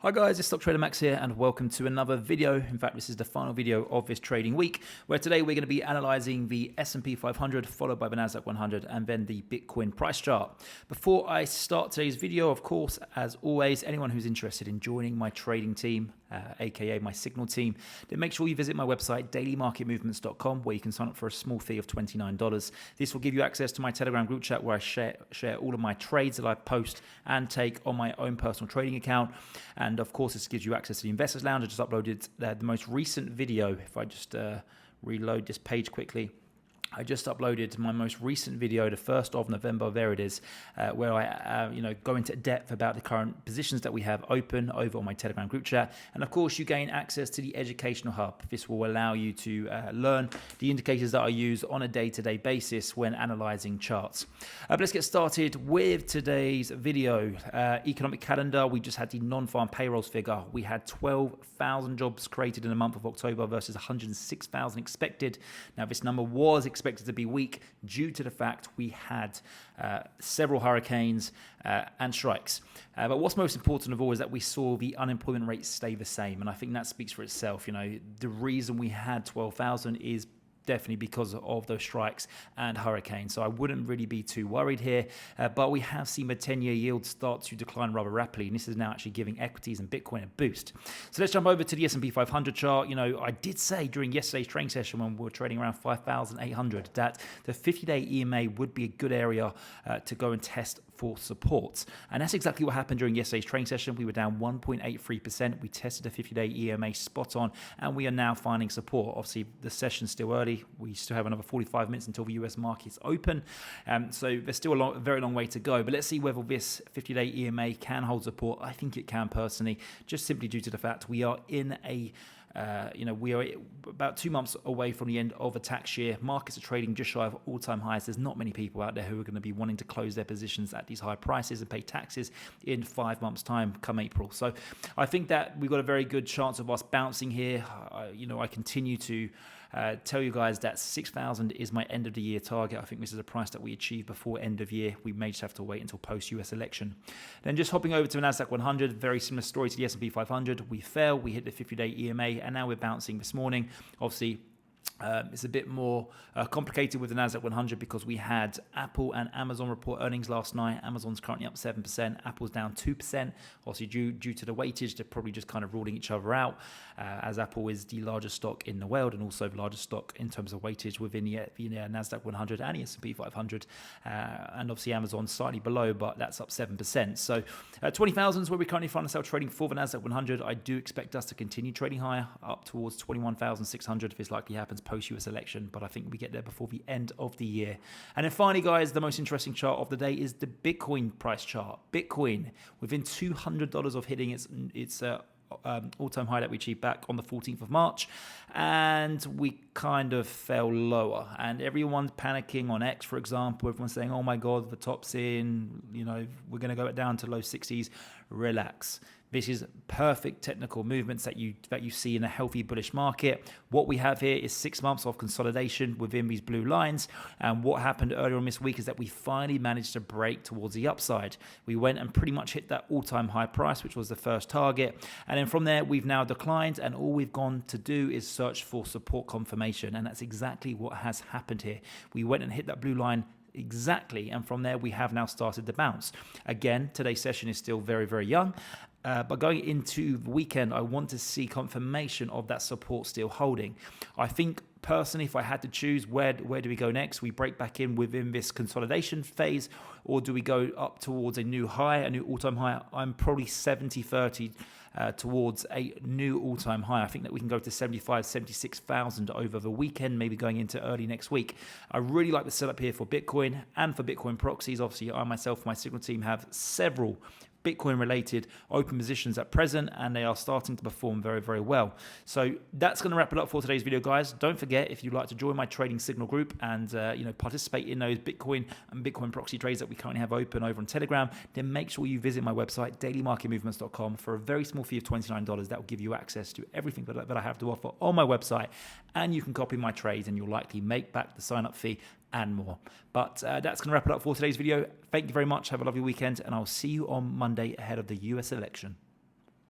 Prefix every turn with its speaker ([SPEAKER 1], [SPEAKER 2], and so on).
[SPEAKER 1] Hi guys, it's Stock Trader Max here and welcome to another video. In fact, this is the final video of this trading week, where today we're going to be analyzing the S&P 500 followed by the Nasdaq 100 and then the Bitcoin price chart. Before I start today's video, of course, as always, anyone who's interested in joining my trading team, aka my signal team, then make sure you visit my website dailymarketmovements.com, where you can sign up for a small fee of $29. This will give you access to my Telegram group chat where I share all of my trades that I post and take on my own personal trading account. And of course, this gives you access to the Investors Lounge. I just uploaded the most recent video. If I just reload this page quickly, I just uploaded my most recent video, the 1st of November, there it is, where I go into depth about the current positions that we have open over on my Telegram group chat. And of course, you gain access to the educational hub. This will allow you to learn the indicators that I use on a day-to-day basis when analyzing charts. But let's get started with today's video. Economic calendar, we just had the non-farm payrolls figure. We had 12,000 jobs created in the month of October versus 106,000 expected. Now, this number was expected to be weak due to the fact we had several hurricanes and strikes. But what's most important of all is that we saw the unemployment rate stay the same, and I think that speaks for itself. You know, the reason we had 12,000 is definitely because of those strikes and hurricanes. So I wouldn't really be too worried here, but we have seen the 10-year yield start to decline rather rapidly, and this is now actually giving equities and Bitcoin a boost. So let's jump over to the S&P 500 chart. You know, I did say during yesterday's trading session when we were trading around 5,800 that the 50-day EMA would be a good area to go and test for support. And that's exactly what happened during yesterday's trading session. We were down 1.83%. We tested the 50-day EMA spot on, and we are now finding support. Obviously, the session's still early. We still have another 45 minutes until the US market's open. So there's still a very long way to go. But let's see whether this 50-day EMA can hold support. I think it can personally, just simply due to the fact we are in a we are about 2 months away from the end of a tax year. Markets are trading just shy of all-time highs. There's not many people out there who are going to be wanting to close their positions at these high prices and pay taxes in 5 months' time come April. So I think that we've got a very good chance of us bouncing here. I continue to tell you guys that 6,000 is my end of the year target. I think this is a price that we achieve before end of year. We may just have to wait until post-US election. Then just hopping over to the Nasdaq 100, very similar story to the S&P 500. We fell, we hit the 50-day EMA, and now we're bouncing this morning. Obviously, it's a bit more complicated with the Nasdaq 100 because we had Apple and Amazon report earnings last night. Amazon's currently up 7%, Apple's down 2%. Obviously, due to the weightage, they're probably just kind of ruling each other out, as Apple is the largest stock in the world and also the largest stock in terms of weightage within the Nasdaq 100 and the S&P 500. And obviously, Amazon's slightly below, but that's up 7%. So 20,000 is where we currently find ourselves trading for the Nasdaq 100. I do expect us to continue trading higher, up towards 21,600 if this likely happens post-US election, but I think we get there before the end of the year. And then finally, guys, the most interesting chart of the day is the Bitcoin price chart. Bitcoin within $200 of hitting its all-time high that we achieved back on the 14th of March, and we kind of fell lower, and everyone's panicking on X, for example. Everyone's saying, oh my god, the top's in, we're going to go down to low 60s. Relax. This is perfect technical movements that you see in a healthy bullish market. What we have here is 6 months of consolidation within these blue lines. And what happened earlier on this week is that we finally managed to break towards the upside. We went and pretty much hit that all-time high price, which was the first target. And then from there, we've now declined, and all we've gone to do is search for support confirmation. And that's exactly what has happened here. We went and hit that blue line exactly, and from there we have now started the bounce. Again, today's session is still very, very young, but going into the weekend, I want to see confirmation of that support still holding. I think personally, if I had to choose, where do we go next? We break back in within this consolidation phase, or do we go up towards a new high, a new all-time high? I'm probably 70-30 towards a new all-time high. I think that we can go to 75, 76,000 over the weekend, maybe going into early next week. I really like the setup here for Bitcoin and for Bitcoin proxies. Obviously, I myself, my signal team have several Bitcoin-related open positions at present, and they are starting to perform very, very well. So that's going to wrap it up for today's video, guys. Don't forget, if you'd like to join my trading signal group and participate in those Bitcoin and Bitcoin proxy trades that we currently have open over on Telegram, then make sure you visit my website, dailymarketmovements.com, for a very small fee of $29. That will give you access to everything that I have to offer on my website, and you can copy my trades, and you'll likely make back the sign-up fee and more. But that's going to wrap it up for today's video. Thank you very much. Have a lovely weekend, and I'll see you on Monday ahead of the US election.